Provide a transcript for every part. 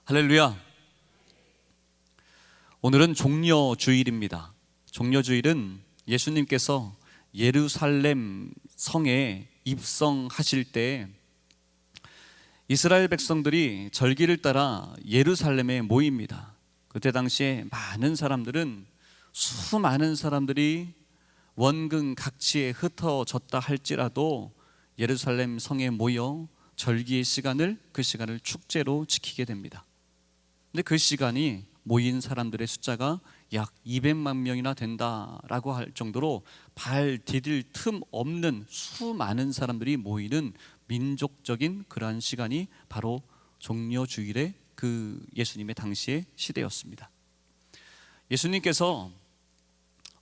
할렐루야. 오늘은 종려주일입니다. 종려주일은 예수님께서 예루살렘 성에 입성하실 때 이스라엘 백성들이 절기를 따라 예루살렘에 모입니다. 그때 당시에 수많은 사람들이 원근 각지에 흩어졌다 할지라도 예루살렘 성에 모여 절기의 시간을 축제로 지키게 됩니다. 근데 그 시간이 모인 사람들의 숫자가 약 200만 명이나 된다라고 할 정도로 발 디딜 틈 없는 수많은 사람들이 모이는 민족적인 그러한 시간이 바로 종려주일의 그 예수님의 당시의 시대였습니다. 예수님께서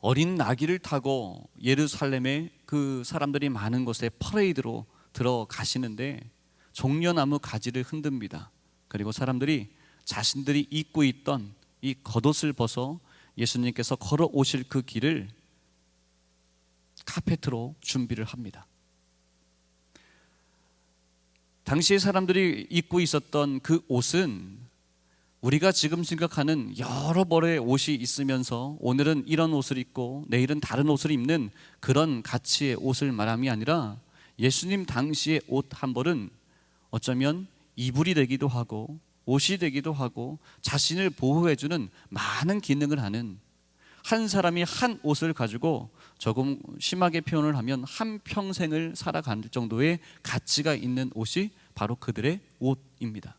어린 나귀를 타고 예루살렘의 그 사람들이 많은 곳에 퍼레이드로 들어가시는데 종려나무 가지를 흔듭니다. 그리고 사람들이 자신들이 입고 있던 이 겉옷을 벗어 예수님께서 걸어오실 그 길을 카페트로 준비를 합니다. 당시에 사람들이 입고 있었던 그 옷은 우리가 지금 생각하는 여러 벌의 옷이 있으면서 오늘은 이런 옷을 입고 내일은 다른 옷을 입는 그런 가치의 옷을 말함이 아니라 예수님 당시의 옷 한 벌은 어쩌면 이불이 되기도 하고 옷이 되기도 하고 자신을 보호해주는 많은 기능을 하는, 한 사람이 한 옷을 가지고 조금 심하게 표현을 하면 한 평생을 살아갈 정도의 가치가 있는 옷이 바로 그들의 옷입니다.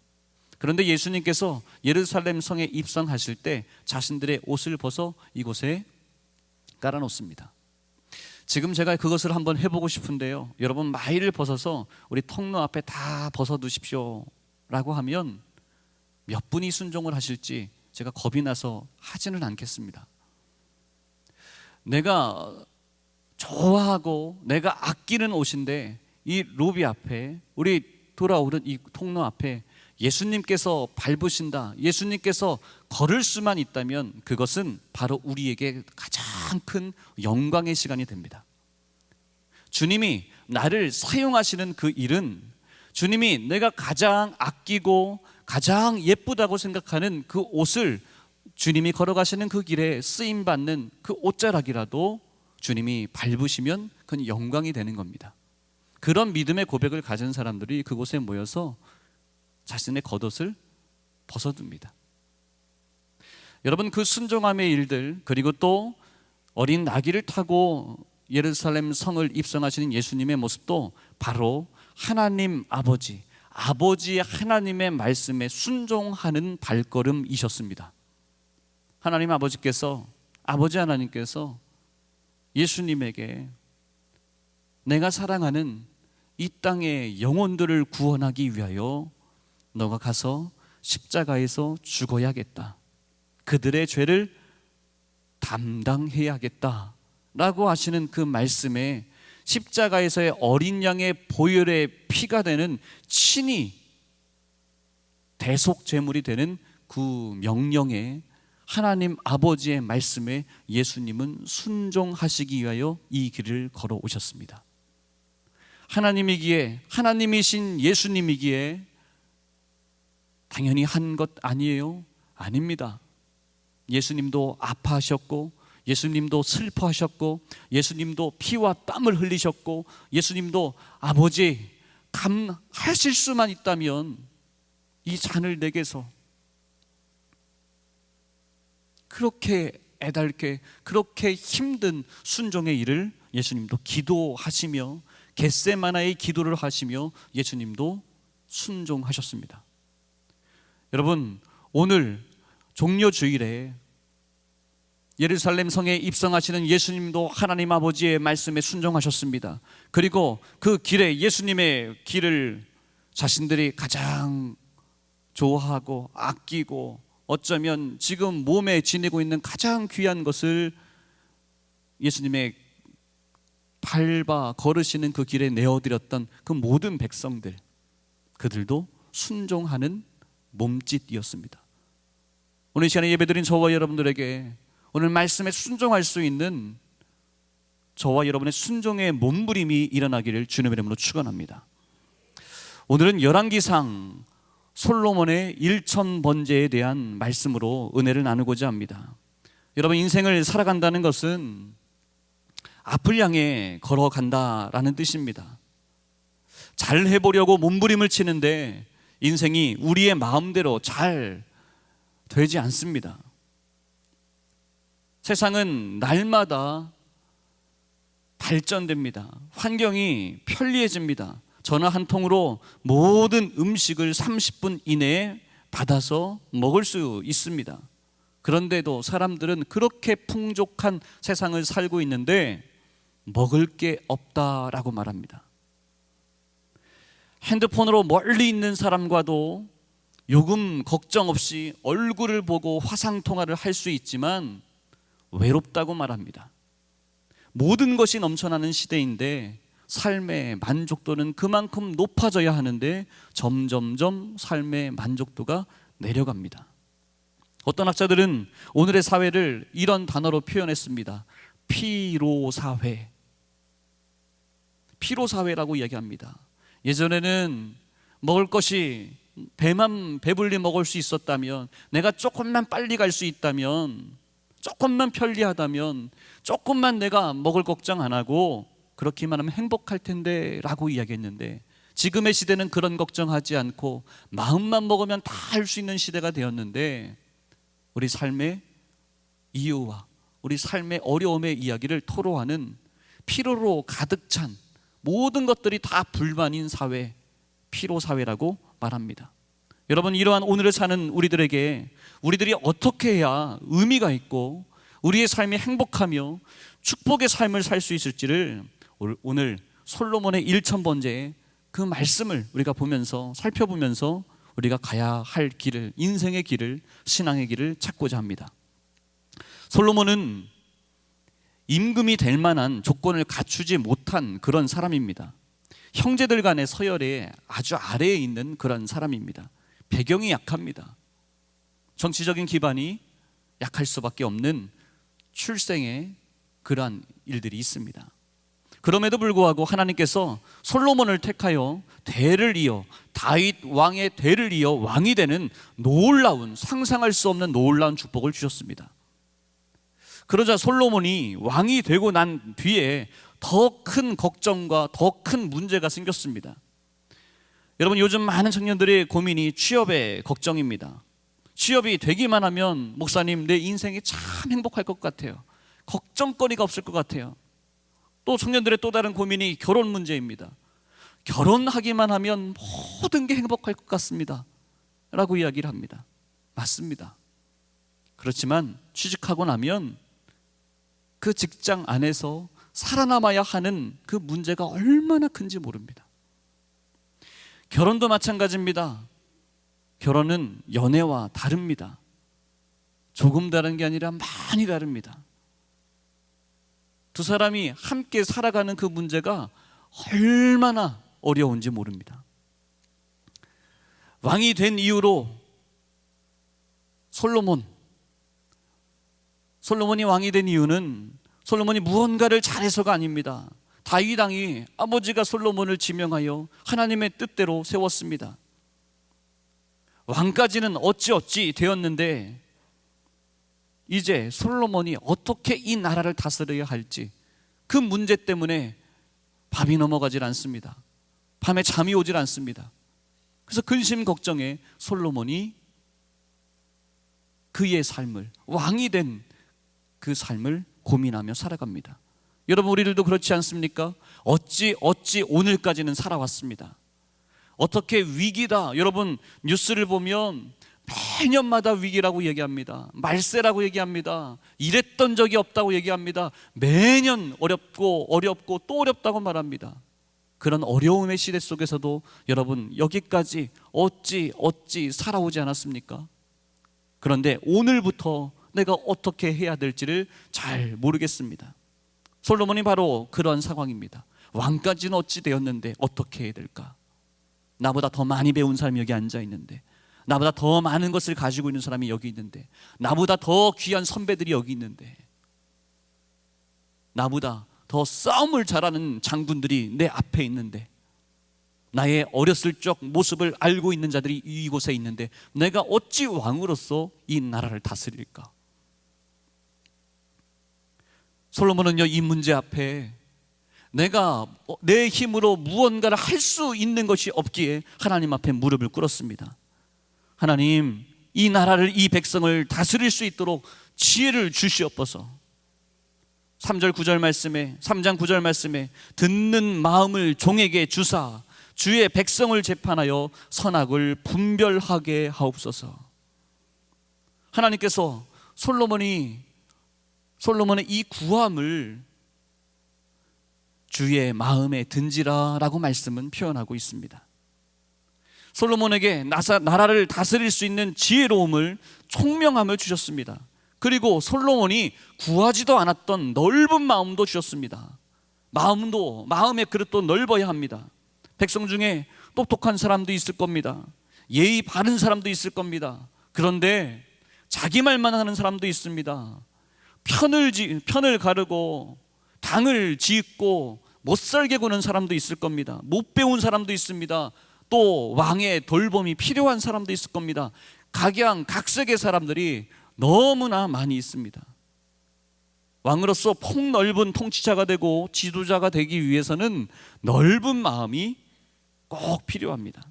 그런데 예수님께서 예루살렘 성에 입성하실 때 자신들의 옷을 벗어 이곳에 깔아놓습니다. 지금 제가 그것을 한번 해보고 싶은데요, 여러분 마이를 벗어서 우리 통로 앞에 다 벗어두십시오 라고 하면 몇 분이 순종을 하실지 제가 겁이 나서 하지는 않겠습니다. 내가 좋아하고 내가 아끼는 옷인데 이 로비 앞에, 우리 돌아오는 이 통로 앞에 예수님께서 밟으신다, 예수님께서 걸을 수만 있다면 그것은 바로 우리에게 가장 큰 영광의 시간이 됩니다. 주님이 나를 사용하시는 그 일은, 주님이 내가 가장 아끼고 가장 예쁘다고 생각하는 그 옷을 주님이 걸어가시는 그 길에 쓰임받는 그 옷자락이라도 주님이 밟으시면 그건 영광이 되는 겁니다. 그런 믿음의 고백을 가진 사람들이 그곳에 모여서 자신의 겉옷을 벗어둡니다. 여러분, 그 순종함의 일들, 그리고 또 어린 나귀를 타고 예루살렘 성을 입성하시는 예수님의 모습도 바로 하나님 아버지 하나님의 말씀에 순종하는 발걸음이셨습니다. 아버지 하나님께서 예수님에게 내가 사랑하는 이 땅의 영혼들을 구원하기 위하여 너가 가서 십자가에서 죽어야겠다, 그들의 죄를 담당해야겠다 라고 하시는 그 말씀에 십자가에서의 어린 양의 보혈의 피가 되는 친히 대속 제물이 되는 그 명령에, 하나님 아버지의 말씀에 예수님은 순종하시기 위하여 이 길을 걸어오셨습니다. 하나님이신 예수님이기에 당연히 한 것 아니에요? 아닙니다. 예수님도 아파하셨고, 예수님도 슬퍼하셨고, 예수님도 피와 땀을 흘리셨고, 예수님도 아버지 감하실 수만 있다면 이 잔을 내게서, 그렇게 애달게 그렇게 힘든 순종의 일을 예수님도 기도하시며 겟세마나의 기도를 하시며 예수님도 순종하셨습니다. 여러분, 오늘 종려주일에 예루살렘 성에 입성하시는 예수님도 하나님 아버지의 말씀에 순종하셨습니다. 그리고 그 길에, 예수님의 길을 자신들이 가장 좋아하고 아끼고 어쩌면 지금 몸에 지니고 있는 가장 귀한 것을 예수님의 밟아 걸으시는 그 길에 내어드렸던 그 모든 백성들, 그들도 순종하는 몸짓이었습니다. 오늘 시간에 예배드린 저와 여러분들에게 오늘 말씀에 순종할 수 있는 저와 여러분의 순종의 몸부림이 일어나기를 주님의 이름으로 축원합니다. 오늘은 열왕기상 솔로몬의 일천번제에 대한 말씀으로 은혜를 나누고자 합니다. 여러분, 인생을 살아간다는 것은 앞을 향해 걸어간다라는 뜻입니다. 잘 해보려고 몸부림을 치는데 인생이 우리의 마음대로 잘 되지 않습니다. 세상은 날마다 발전됩니다. 환경이 편리해집니다. 전화 한 통으로 모든 음식을 30분 이내에 받아서 먹을 수 있습니다. 그런데도 사람들은 그렇게 풍족한 세상을 살고 있는데 먹을 게 없다라고 말합니다. 핸드폰으로 멀리 있는 사람과도 요금 걱정 없이 얼굴을 보고 화상통화를 할 수 있지만 외롭다고 말합니다. 모든 것이 넘쳐나는 시대인데 삶의 만족도는 그만큼 높아져야 하는데 점점점 삶의 만족도가 내려갑니다. 어떤 학자들은 오늘의 사회를 이런 단어로 표현했습니다. 피로사회. 피로사회라고 이야기합니다. 예전에는 먹을 것이 배만 배불리 먹을 수 있었다면, 내가 조금만 빨리 갈 수 있다면, 조금만 편리하다면, 조금만 내가 먹을 걱정 안 하고 그렇게만 하면 행복할 텐데 라고 이야기했는데, 지금의 시대는 그런 걱정하지 않고 마음만 먹으면 다 할 수 있는 시대가 되었는데, 우리 삶의 이유와 우리 삶의 어려움의 이야기를 토로하는 피로로 가득 찬 모든 것들이 다 불만인 사회, 피로사회라고 말합니다. 여러분, 이러한 오늘을 사는 우리들에게 우리들이 어떻게 해야 의미가 있고 우리의 삶이 행복하며 축복의 삶을 살 수 있을지를 오늘 솔로몬의 일천번제의 그 말씀을 우리가 보면서, 살펴보면서 우리가 가야 할 길을, 인생의 길을, 신앙의 길을 찾고자 합니다. 솔로몬은 임금이 될 만한 조건을 갖추지 못한 그런 사람입니다. 형제들 간의 서열에 아주 아래에 있는 그런 사람입니다. 배경이 약합니다. 정치적인 기반이 약할 수밖에 없는 출생의 그러한 일들이 있습니다. 그럼에도 불구하고 하나님께서 솔로몬을 택하여 대를 이어, 다윗 왕의 대를 이어 왕이 되는 놀라운, 상상할 수 없는 놀라운 축복을 주셨습니다. 그러자 솔로몬이 왕이 되고 난 뒤에 더 큰 걱정과 더 큰 문제가 생겼습니다. 여러분, 요즘 많은 청년들의 고민이 취업의 걱정입니다. 취업이 되기만 하면 목사님, 내 인생이 참 행복할 것 같아요. 걱정거리가 없을 것 같아요. 또 청년들의 또 다른 고민이 결혼 문제입니다. 결혼하기만 하면 모든 게 행복할 것 같습니다 라고 이야기를 합니다. 맞습니다. 그렇지만 취직하고 나면 그 직장 안에서 살아남아야 하는 그 문제가 얼마나 큰지 모릅니다. 결혼도 마찬가지입니다. 결혼은 연애와 다릅니다. 조금 다른 게 아니라 많이 다릅니다. 두 사람이 함께 살아가는 그 문제가 얼마나 어려운지 모릅니다. 왕이 된 이후로 솔로몬이 왕이 된 이유는 솔로몬이 무언가를 잘해서가 아닙니다. 다윗 왕이 아버지가 솔로몬을 지명하여 하나님의 뜻대로 세웠습니다. 왕까지는 어찌어찌 되었는데 이제 솔로몬이 어떻게 이 나라를 다스려야 할지, 그 문제 때문에 밤이 넘어가질 않습니다. 밤에 잠이 오질 않습니다. 그래서 근심 걱정에 솔로몬이 그의 삶을, 왕이 된 그 삶을 고민하며 살아갑니다. 여러분, 우리들도 그렇지 않습니까? 어찌 오늘까지는 살아왔습니다. 어떻게 위기다. 여러분, 뉴스를 보면 매년마다 위기라고 얘기합니다. 말세라고 얘기합니다. 이랬던 적이 없다고 얘기합니다. 매년 어렵고 또 어렵다고 말합니다. 그런 어려움의 시대 속에서도 여러분, 여기까지 어찌 살아오지 않았습니까? 그런데 오늘부터 내가 어떻게 해야 될지를 잘 모르겠습니다. 솔로몬이 바로 그런 상황입니다. 왕까지는 어찌 되었는데 어떻게 해야 될까? 나보다 더 많이 배운 사람이 여기 앉아 있는데, 나보다 더 많은 것을 가지고 있는 사람이 여기 있는데, 나보다 더 귀한 선배들이 여기 있는데, 나보다 더 싸움을 잘하는 장군들이 내 앞에 있는데 나의 어렸을 적 모습을 알고 있는 자들이 이곳에 있는데 내가 어찌 왕으로서 이 나라를 다스릴까? 솔로몬은요, 이 문제 앞에 내가 내 힘으로 무언가를 할 수 있는 것이 없기에 하나님 앞에 무릎을 꿇었습니다. 하나님, 이 나라를, 이 백성을 다스릴 수 있도록 지혜를 주시옵소서. 3절 9절 말씀에, 3장 9절 말씀에 듣는 마음을 종에게 주사 주의 백성을 재판하여 선악을 분별하게 하옵소서. 하나님께서 솔로몬의 이 구함을 주의 마음에 든지라라고 말씀은 표현하고 있습니다. 솔로몬에게 나라를 다스릴 수 있는 지혜로움을, 총명함을 주셨습니다. 그리고 솔로몬이 구하지도 않았던 넓은 마음도 주셨습니다. 마음의 그릇도 넓어야 합니다. 백성 중에 똑똑한 사람도 있을 겁니다. 예의 바른 사람도 있을 겁니다. 그런데 자기 말만 하는 사람도 있습니다. 편을 가르고 당을 짓고 못살게 구는 사람도 있을 겁니다. 못 배운 사람도 있습니다. 또 왕의 돌봄이 필요한 사람도 있을 겁니다. 각양각색의 사람들이 너무나 많이 있습니다. 왕으로서 폭넓은 통치자가 되고 지도자가 되기 위해서는 넓은 마음이 꼭 필요합니다.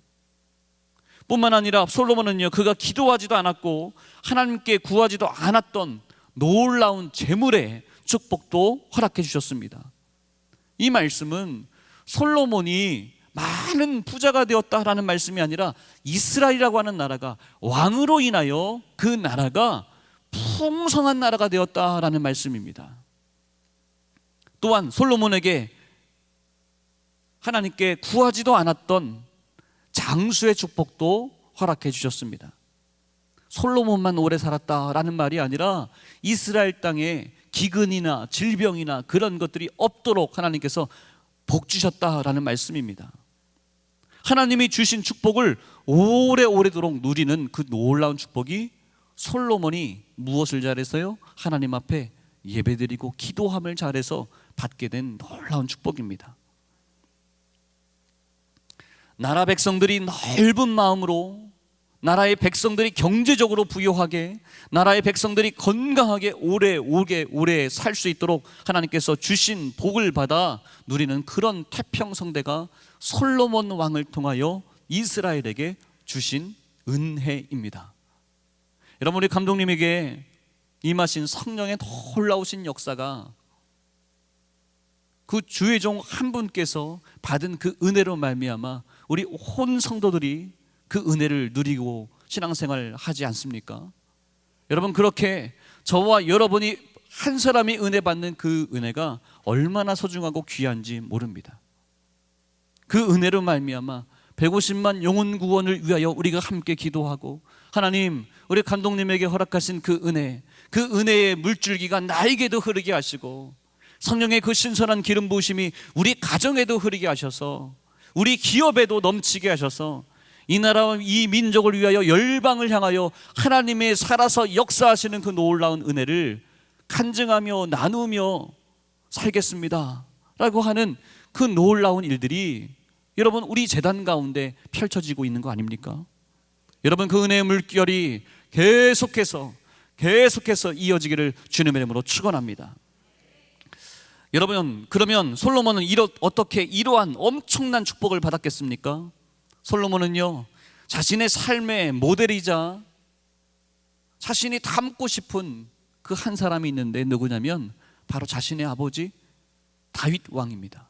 뿐만 아니라 솔로몬은요, 그가 기도하지도 않았고 하나님께 구하지도 않았던 놀라운 재물의 축복도 허락해 주셨습니다. 이 말씀은 솔로몬이 많은 부자가 되었다라는 말씀이 아니라 이스라엘이라고 하는 나라가 왕으로 인하여 그 나라가 풍성한 나라가 되었다라는 말씀입니다. 또한 솔로몬에게 하나님께 구하지도 않았던 장수의 축복도 허락해 주셨습니다. 솔로몬만 오래 살았다라는 말이 아니라 이스라엘 땅에 기근이나 질병이나 그런 것들이 없도록 하나님께서 복 주셨다라는 말씀입니다. 하나님이 주신 축복을 오래오래도록 누리는 그 놀라운 축복이 솔로몬이 무엇을 잘해서요? 하나님 앞에 예배드리고 기도함을 잘해서 받게 된 놀라운 축복입니다. 나라 백성들이 넓은 마음으로, 나라의 백성들이 경제적으로 부유하게, 나라의 백성들이 건강하게 오래 살 수 있도록 하나님께서 주신 복을 받아 누리는 그런 태평성대가 솔로몬 왕을 통하여 이스라엘에게 주신 은혜입니다. 여러분, 우리 감독님에게 임하신 성령의 놀라우신 역사가 그 주의 종 한 분께서 받은 그 은혜로 말미암아 우리 온 성도들이 그 은혜를 누리고 신앙생활 하지 않습니까? 여러분, 그렇게 저와 여러분이 한 사람이 은혜 받는 그 은혜가 얼마나 소중하고 귀한지 모릅니다. 그 은혜로 말미암아 150만 영혼 구원을 위하여 우리가 함께 기도하고, 하나님, 우리 감독님에게 허락하신 그 은혜의 물줄기가 나에게도 흐르게 하시고, 성령의 그 신선한 기름 부으심이 우리 가정에도 흐르게 하셔서, 우리 기업에도 넘치게 하셔서 이 나라와 이 민족을 위하여 열방을 향하여 하나님의 살아서 역사하시는 그 놀라운 은혜를 간증하며 나누며 살겠습니다 라고 하는 그 놀라운 일들이 여러분, 우리 재단 가운데 펼쳐지고 있는 거 아닙니까? 여러분, 그 은혜의 물결이 계속해서 이어지기를 주님의 이름으로 축원합니다. 여러분, 그러면 솔로몬은 어떻게 이러한 엄청난 축복을 받았겠습니까? 솔로몬은요, 자신의 삶의 모델이자 자신이 닮고 싶은 그 한 사람이 있는데 누구냐면 바로 자신의 아버지 다윗 왕입니다.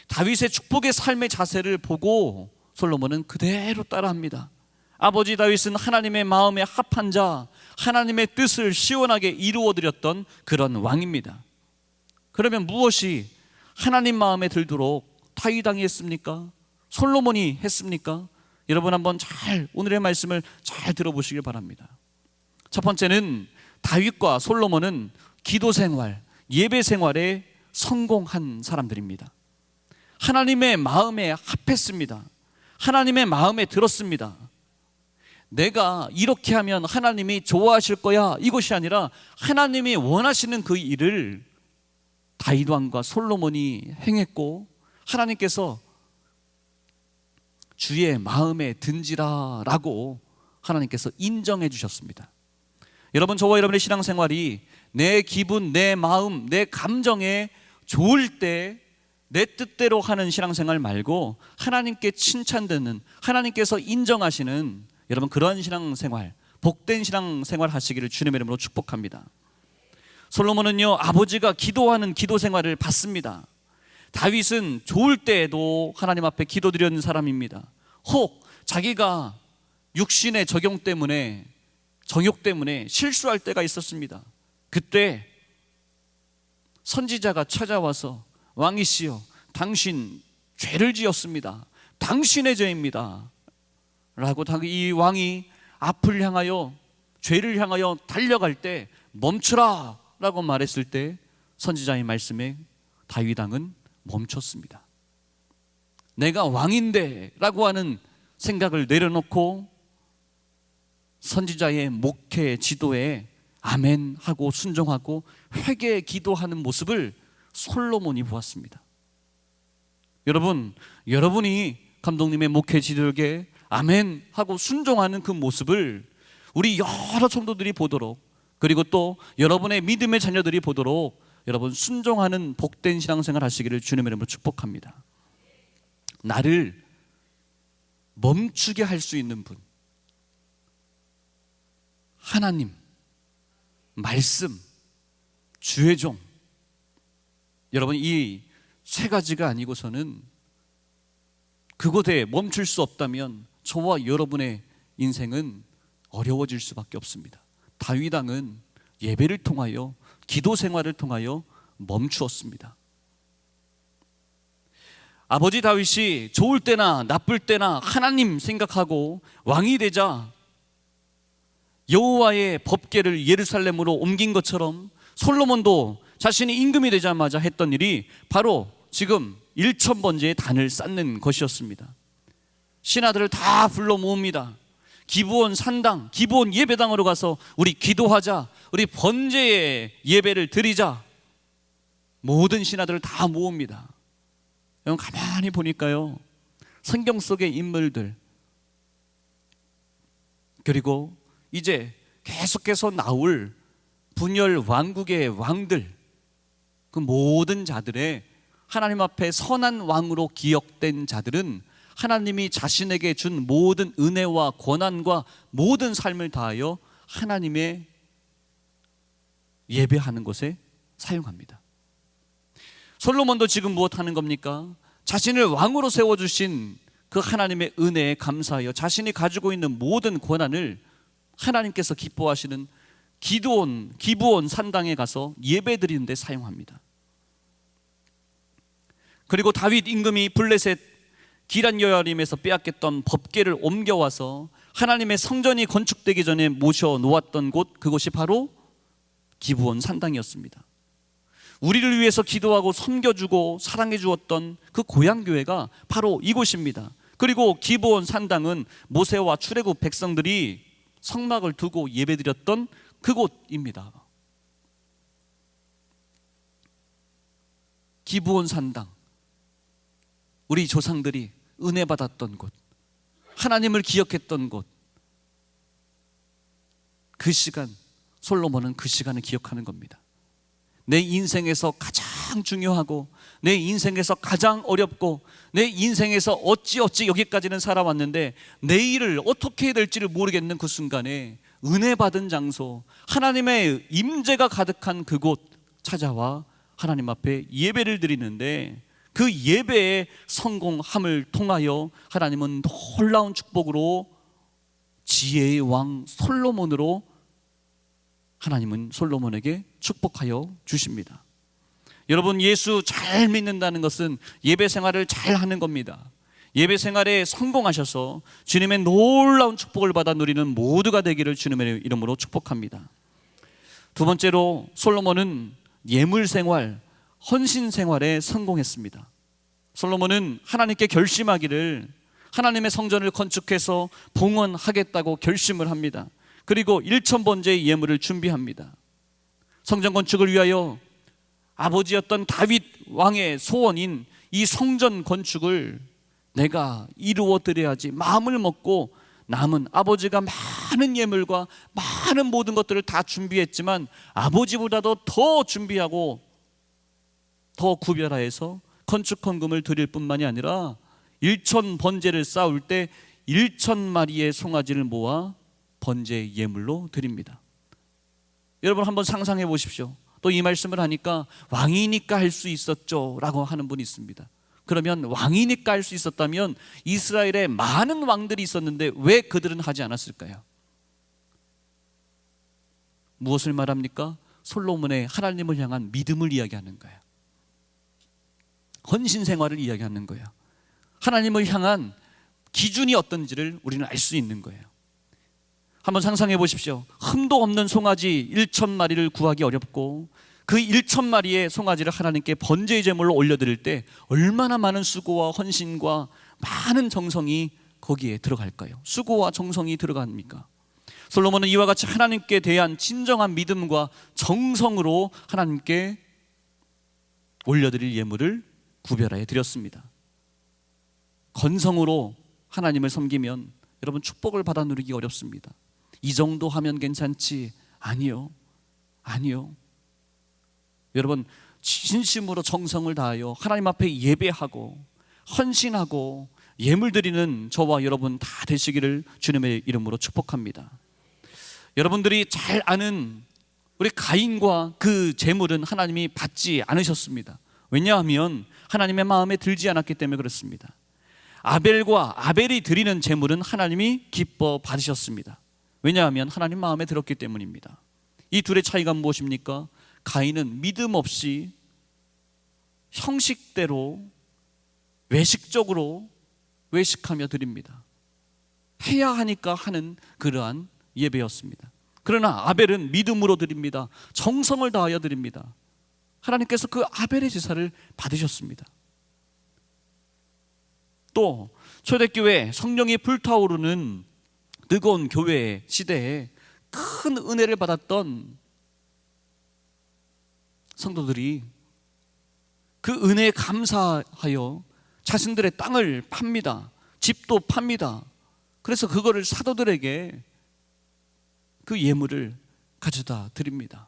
다윗의 축복의 삶의 자세를 보고 솔로몬은 그대로 따라합니다. 아버지 다윗은 하나님의 마음에 합한 자, 하나님의 뜻을 시원하게 이루어드렸던 그런 왕입니다. 그러면 무엇이 하나님 마음에 들도록 다윗 왕이 했습니까? 솔로몬이 했습니까? 여러분, 한번 오늘의 말씀을 잘 들어보시길 바랍니다. 첫 번째는 다윗과 솔로몬은 기도 생활, 예배 생활에 성공한 사람들입니다. 하나님의 마음에 합했습니다. 하나님의 마음에 들었습니다. 내가 이렇게 하면 하나님이 좋아하실 거야, 이것이 아니라 하나님이 원하시는 그 일을 다윗 왕과 솔로몬이 행했고, 하나님께서 주의 마음에 든지라라고 하나님께서 인정해 주셨습니다. 여러분, 저와 여러분의 신앙생활이 내 기분, 내 마음, 내 감정에 좋을 때 내 뜻대로 하는 신앙생활 말고 하나님께 칭찬되는, 하나님께서 인정하시는 여러분 그런 신앙생활, 복된 신앙생활 하시기를 주님의 이름으로 축복합니다. 솔로몬은요, 아버지가 기도하는 기도 생활을 봤습니다. 다윗은 좋을 때에도 하나님 앞에 기도드리는 사람입니다. 혹 자기가 육신의 정욕 때문에 실수할 때가 있었습니다. 그때 선지자가 찾아와서 왕이시여, 당신 죄를 지었습니다. 당신의 죄입니다 라고 이 왕이 앞을 향하여, 죄를 향하여 달려갈 때 멈추라 라고 말했을 때 선지자의 말씀에 다윗 왕은 멈췄습니다. 내가 왕인데 라고 하는 생각을 내려놓고 선지자의 목회 지도에 아멘 하고 순종하고 회개 기도하는 모습을 솔로몬이 보았습니다. 여러분, 여러분이 감독님의 목회 지도에 아멘 하고 순종하는 그 모습을 우리 여러 성도들이 보도록, 그리고 또 여러분의 믿음의 자녀들이 보도록 여러분 순종하는 복된 신앙생활 하시기를 주님의 이름으로 축복합니다. 나를 멈추게 할 수 있는 분, 하나님, 말씀, 주의 종, 여러분 이 세 가지가 아니고서는 그곳에 멈출 수 없다면 저와 여러분의 인생은 어려워질 수밖에 없습니다. 다윗 왕은 예배를 통하여, 기도 생활을 통하여 멈추었습니다. 아버지 다윗이 좋을 때나 나쁠 때나 하나님 생각하고 왕이 되자 여호와의 법궤를 예루살렘으로 옮긴 것처럼 솔로몬도 자신이 임금이 되자마자 했던 일이 바로 지금 1,000번째의 단을 쌓는 것이었습니다. 신하들을 다 불러 모읍니다. 기브온 산당, 기브온 예배당으로 가서 우리 기도하자, 우리 번제의 예배를 드리자. 모든 신하들을 다 모읍니다. 여러분 가만히 보니까요, 성경 속의 인물들, 그리고 이제 계속해서 나올 분열 왕국의 왕들, 그 모든 자들의 하나님 앞에 선한 왕으로 기억된 자들은 하나님이 자신에게 준 모든 은혜와 권한과 모든 삶을 다하여 하나님의 예배하는 것에 사용합니다. 솔로몬도 지금 무엇 하는 겁니까? 자신을 왕으로 세워주신 그 하나님의 은혜에 감사하여 자신이 가지고 있는 모든 권한을 하나님께서 기뻐하시는 기브온 산당에 가서 예배드리는 데 사용합니다. 그리고 다윗 임금이 블레셋 기란 여야림에서 빼앗겼던 법궤를 옮겨와서 하나님의 성전이 건축되기 전에 모셔 놓았던 곳, 그곳이 바로 기브온 산당이었습니다. 우리를 위해서 기도하고 섬겨주고 사랑해 주었던 그 고향교회가 바로 이곳입니다. 그리고 기브온 산당은 모세와 출애굽 백성들이 성막을 두고 예배드렸던 그곳입니다. 기브온 산당, 우리 조상들이 은혜 받았던 곳, 하나님을 기억했던 곳, 그 시간, 솔로몬은 그 시간을 기억하는 겁니다. 내 인생에서 가장 중요하고, 내 인생에서 가장 어렵고, 내 인생에서 어찌 여기까지는 살아왔는데 내일을 어떻게 해야 될지를 모르겠는 그 순간에 은혜 받은 장소, 하나님의 임재가 가득한 그곳 찾아와 하나님 앞에 예배를 드리는데, 그 예배의 성공함을 통하여 하나님은 놀라운 축복으로 지혜의 왕 솔로몬으로 하나님은 솔로몬에게 축복하여 주십니다. 여러분, 예수 잘 믿는다는 것은 예배 생활을 잘 하는 겁니다. 예배 생활에 성공하셔서 주님의 놀라운 축복을 받아 누리는 모두가 되기를 주님의 이름으로 축복합니다. 두 번째로 솔로몬은 예물 생활, 헌신 생활에 성공했습니다. 솔로몬은 하나님께 결심하기를 하나님의 성전을 건축해서 봉헌하겠다고 결심을 합니다. 그리고 1,000번째의 예물을 준비합니다. 성전 건축을 위하여 아버지였던 다윗 왕의 소원인 이 성전 건축을 내가 이루어 드려야지 마음을 먹고 남은 아버지가 많은 예물과 많은 모든 것들을 다 준비했지만 아버지보다도 더 준비하고 더 구별하여서 건축헌금을 드릴 뿐만이 아니라 1천 번제를 쌓을 때 1,000마리의 송아지를 모아 번제 예물로 드립니다. 여러분 한번 상상해 보십시오. 또 이 말씀을 하니까 왕이니까 할 수 있었죠 라고 하는 분이 있습니다. 그러면 왕이니까 할 수 있었다면 이스라엘에 많은 왕들이 있었는데 왜 그들은 하지 않았을까요? 무엇을 말합니까? 솔로몬의 하나님을 향한 믿음을 이야기하는 거예요. 헌신 생활을 이야기하는 거예요. 하나님을 향한 기준이 어떤지를 우리는 알 수 있는 거예요. 한번 상상해 보십시오. 흠도 없는 송아지 1,000마리를 구하기 어렵고 그 1,000마리의 송아지를 하나님께 번제의 제물로 올려드릴 때 얼마나 많은 수고와 헌신과 많은 정성이 거기에 들어갈까요? 수고와 정성이 들어갑니까? 솔로몬은 이와 같이 하나님께 대한 진정한 믿음과 정성으로 하나님께 올려드릴 예물을 구별하여 드렸습니다. 건성으로 하나님을 섬기면 여러분 축복을 받아 누리기 어렵습니다. 이 정도 하면 괜찮지? 아니요. 여러분 진심으로 정성을 다하여 하나님 앞에 예배하고 헌신하고 예물 드리는 저와 여러분 다 되시기를 주님의 이름으로 축복합니다. 여러분들이 잘 아는 우리 가인과 그 제물은 하나님이 받지 않으셨습니다. 왜냐하면 하나님의 마음에 들지 않았기 때문에 그렇습니다. 아벨과 아벨이 드리는 제물은 하나님이 기뻐 받으셨습니다. 왜냐하면 하나님 마음에 들었기 때문입니다. 이 둘의 차이가 무엇입니까? 가인은 믿음 없이 형식대로 외식적으로 외식하며 드립니다. 해야 하니까 하는 그러한 예배였습니다. 그러나 아벨은 믿음으로 드립니다. 정성을 다하여 드립니다. 하나님께서 그 아벨의 제사를 받으셨습니다. 또 초대교회 성령이 불타오르는 뜨거운 교회 시대에 큰 은혜를 받았던 성도들이 그 은혜에 감사하여 자신들의 땅을 팝니다. 집도 팝니다. 그래서 그거를 사도들에게 그 예물을 가져다 드립니다.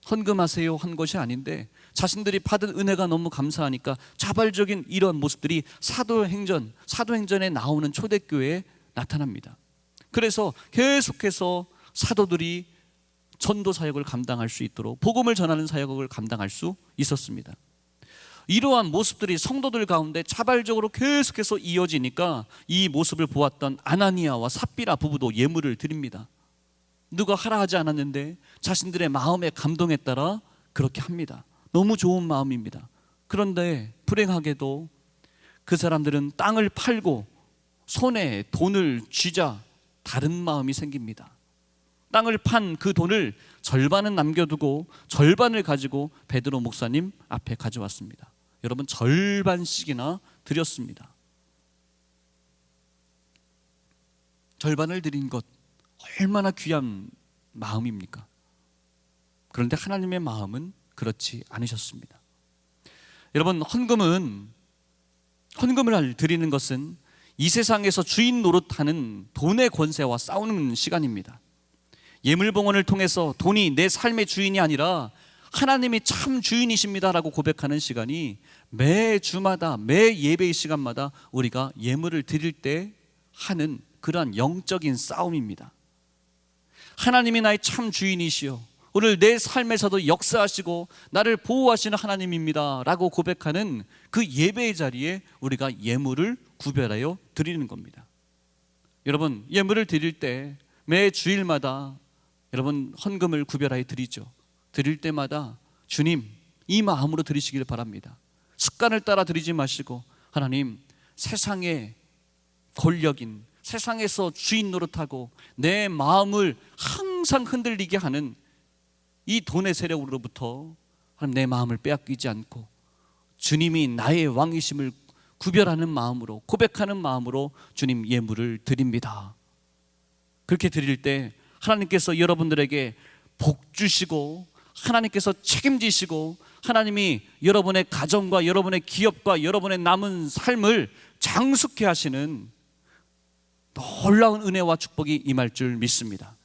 헌금하세요 한 것이 아닌데 자신들이 받은 은혜가 너무 감사하니까 자발적인 이런 모습들이 사도행전에 나오는 초대교회에 나타납니다. 그래서 계속해서 사도들이 전도 사역을 감당할 수 있도록 복음을 전하는 사역을 감당할 수 있었습니다. 이러한 모습들이 성도들 가운데 자발적으로 계속해서 이어지니까 이 모습을 보았던 아나니아와 삽비라 부부도 예물을 드립니다. 누가 하라 하지 않았는데 자신들의 마음의 감동에 따라 그렇게 합니다. 너무 좋은 마음입니다. 그런데 불행하게도 그 사람들은 땅을 팔고 손에 돈을 쥐자 다른 마음이 생깁니다. 땅을 판 그 돈을 절반은 남겨두고 절반을 가지고 베드로 목사님 앞에 가져왔습니다. 여러분 절반씩이나 드렸습니다. 절반을 드린 것 얼마나 귀한 마음입니까? 그런데 하나님의 마음은 그렇지 않으셨습니다. 여러분 헌금을 드리는 것은 이 세상에서 주인 노릇하는 돈의 권세와 싸우는 시간입니다. 예물봉헌을 통해서 돈이 내 삶의 주인이 아니라 하나님이 참 주인이십니다라고 고백하는 시간이 매 주마다 매 예배의 시간마다 우리가 예물을 드릴 때 하는 그러한 영적인 싸움입니다. 하나님이 나의 참 주인이시여 오늘 내 삶에서도 역사하시고 나를 보호하시는 하나님입니다 라고 고백하는 그 예배의 자리에 우리가 예물을 구별하여 드리는 겁니다. 여러분 예물을 드릴 때 매 주일마다 여러분 헌금을 구별하여 드리죠. 드릴 때마다 주님 이 마음으로 드리시기를 바랍니다. 습관을 따라 드리지 마시고 하나님 세상의 권력인 세상에서 주인 노릇하고 내 마음을 항상 흔들리게 하는 이 돈의 세력으로부터 하나님 내 마음을 빼앗기지 않고 주님이 나의 왕이심을 구별하는 마음으로 고백하는 마음으로 주님 예물을 드립니다. 그렇게 드릴 때 하나님께서 여러분들에게 복 주시고 하나님께서 책임지시고 하나님이 여러분의 가정과 여러분의 기업과 여러분의 남은 삶을 장수케 하시는 놀라운 은혜와 축복이 임할 줄 믿습니다.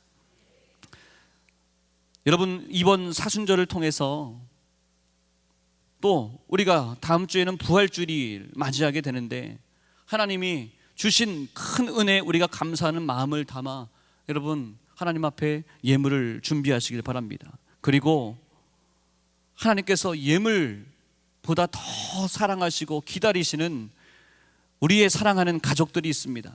여러분, 이번 사순절을 통해서 또 우리가 다음 주에는 부활주일을 맞이하게 되는데, 하나님이 주신 큰 은혜에 우리가 감사하는 마음을 담아 여러분 하나님 앞에 예물을 준비하시길 바랍니다. 그리고 하나님께서 예물보다 더 사랑하시고 기다리시는 우리의 사랑하는 가족들이 있습니다.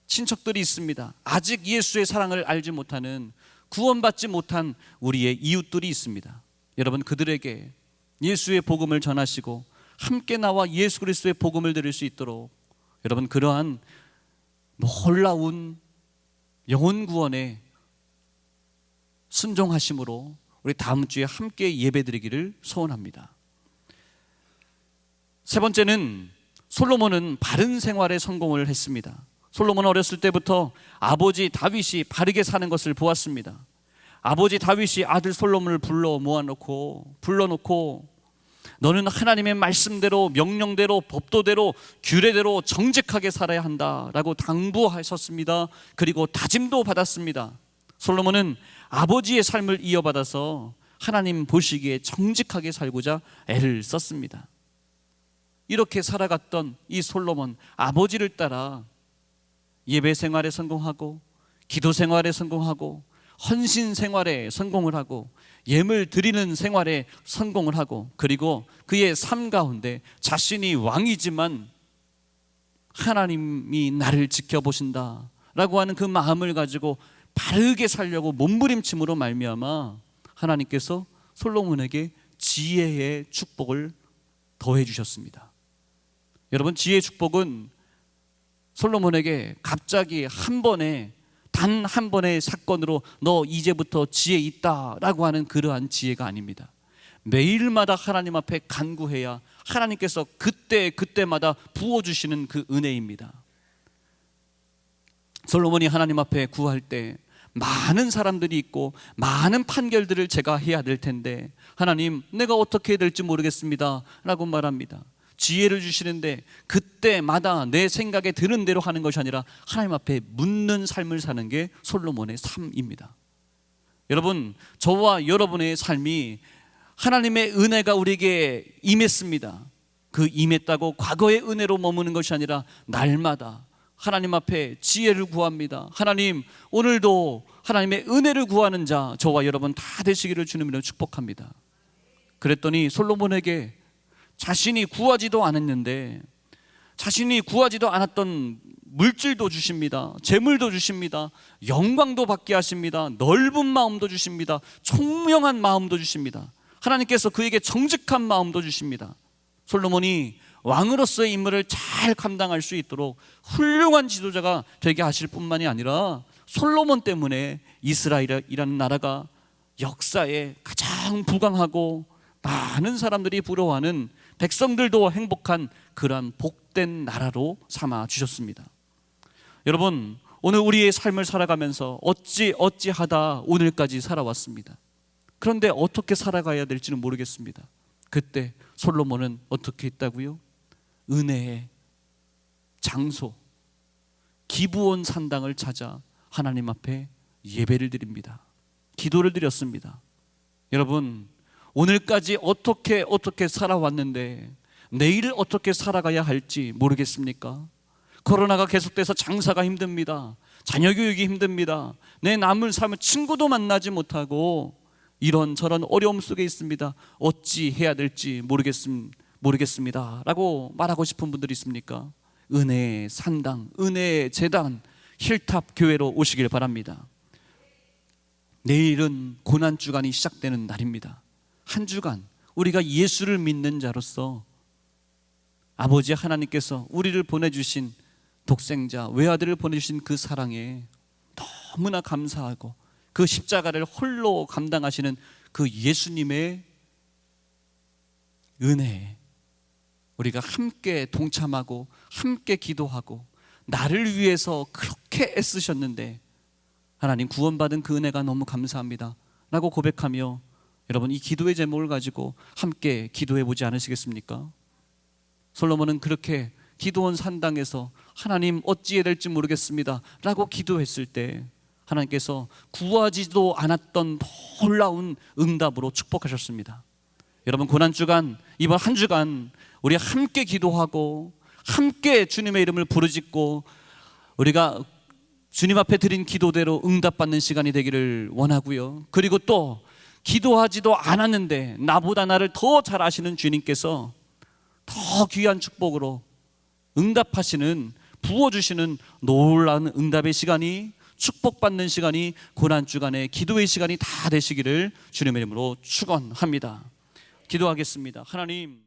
친척들이 있습니다. 아직 예수의 사랑을 알지 못하는, 구원받지 못한 우리의 이웃들이 있습니다. 여러분, 그들에게 예수의 복음을 전하시고 함께 나와 예수 그리스도의 복음을 들을 수 있도록 여러분 그러한 놀라운 영혼 구원의 순종하심으로 우리 다음 주에 함께 예배드리기를 소원합니다. 세 번째는, 솔로몬은 바른 생활에 성공을 했습니다. 솔로몬은 어렸을 때부터 아버지 다윗이 바르게 사는 것을 보았습니다. 아버지 다윗이 아들 솔로몬을 불러놓고 너는 하나님의 말씀대로, 명령대로, 법도대로, 규례대로 정직하게 살아야 한다라고 당부하셨습니다. 그리고 다짐도 받았습니다. 솔로몬은 아버지의 삶을 이어받아서 하나님 보시기에 정직하게 살고자 애를 썼습니다. 이렇게 살아갔던 이 솔로몬, 아버지를 따라 예배 생활에 성공하고, 기도 생활에 성공하고, 헌신 생활에 성공을 하고, 예물 드리는 생활에 성공을 하고, 그리고 그의 삶 가운데 자신이 왕이지만 하나님이 나를 지켜보신다 라고 하는 그 마음을 가지고 바르게 살려고 몸부림침으로 말미암아 하나님께서 솔로몬에게 지혜의 축복을 더해 주셨습니다. 여러분, 지혜의 축복은 솔로몬에게 갑자기 단 한 번의 사건으로 너 이제부터 지혜 있다라고 하는 그러한 지혜가 아닙니다. 매일마다 하나님 앞에 간구해야 하나님께서 그때마다 부어주시는 그 은혜입니다. 솔로몬이 하나님 앞에 구할 때 많은 사람들이 있고 많은 판결들을 제가 해야 될 텐데, 하나님, 내가 어떻게 해야 될지 모르겠습니다 라고 말합니다. 지혜를 주시는데 그때마다 내 생각에 드는 대로 하는 것이 아니라 하나님 앞에 묻는 삶을 사는 게 솔로몬의 삶입니다. 여러분, 저와 여러분의 삶이 하나님의 은혜가 우리에게 임했습니다. 그 임했다고 과거의 은혜로 머무는 것이 아니라 날마다 하나님 앞에 지혜를 구합니다. 하나님, 오늘도 하나님의 은혜를 구하는 자 저와 여러분 다 되시기를 주님으로 축복합니다. 그랬더니 솔로몬에게 자신이 구하지도 않았는데, 자신이 구하지도 않았던 물질도 주십니다. 재물도 주십니다. 영광도 받게 하십니다. 넓은 마음도 주십니다. 총명한 마음도 주십니다. 하나님께서 그에게 정직한 마음도 주십니다. 솔로몬이 왕으로서의 임무를 잘 감당할 수 있도록 훌륭한 지도자가 되게 하실 뿐만이 아니라 솔로몬 때문에 이스라엘이라는 나라가 역사에 가장 부강하고 많은 사람들이 부러워하는, 백성들도 행복한 그러한 복된 나라로 삼아 주셨습니다. 여러분, 오늘 우리의 삶을 살아가면서 어찌하다 오늘까지 살아왔습니다. 그런데 어떻게 살아가야 될지는 모르겠습니다. 그때 솔로몬은 어떻게 했다고요? 은혜의 장소 기브온 산당을 찾아 하나님 앞에 예배를 드립니다. 기도를 드렸습니다. 여러분, 오늘까지 어떻게 살아왔는데 내일 어떻게 살아가야 할지 모르겠습니까? 코로나가 계속돼서 장사가 힘듭니다. 자녀 교육이 힘듭니다. 내 남은 삶은 친구도 만나지 못하고 이런저런 어려움 속에 있습니다. 어찌 해야 될지 모르겠습니다 라고 말하고 싶은 분들이 있습니까? 은혜의 산당, 은혜의 재단, 힐탑 교회로 오시길 바랍니다. 내일은 고난주간이 시작되는 날입니다. 한 주간 우리가 예수를 믿는 자로서 아버지 하나님께서 우리를 보내주신 독생자 외아들을 보내주신 그 사랑에 너무나 감사하고, 그 십자가를 홀로 감당하시는 그 예수님의 은혜에 우리가 함께 동참하고 함께 기도하고, 나를 위해서 그렇게 애쓰셨는데 하나님 구원받은 그 은혜가 너무 감사합니다 라고 고백하며 여러분, 이 기도의 제목을 가지고 함께 기도해 보지 않으시겠습니까? 솔로몬은 그렇게 기도원 산당에서 하나님 어찌해야 될지 모르겠습니다 라고 기도했을 때 하나님께서 구하지도 않았던 놀라운 응답으로 축복하셨습니다. 여러분, 고난주간, 이번 한 주간 우리 함께 기도하고 함께 주님의 이름을 부르짖고 우리가 주님 앞에 드린 기도대로 응답받는 시간이 되기를 원하고요. 그리고 또 기도하지도 않았는데 나보다 나를 더 잘 아시는 주님께서 더 귀한 축복으로 응답하시는, 부어주시는 놀라운 응답의 시간이, 축복받는 시간이, 고난주간의 기도의 시간이 다 되시기를 주님의 이름으로 축원합니다. 기도하겠습니다. 하나님,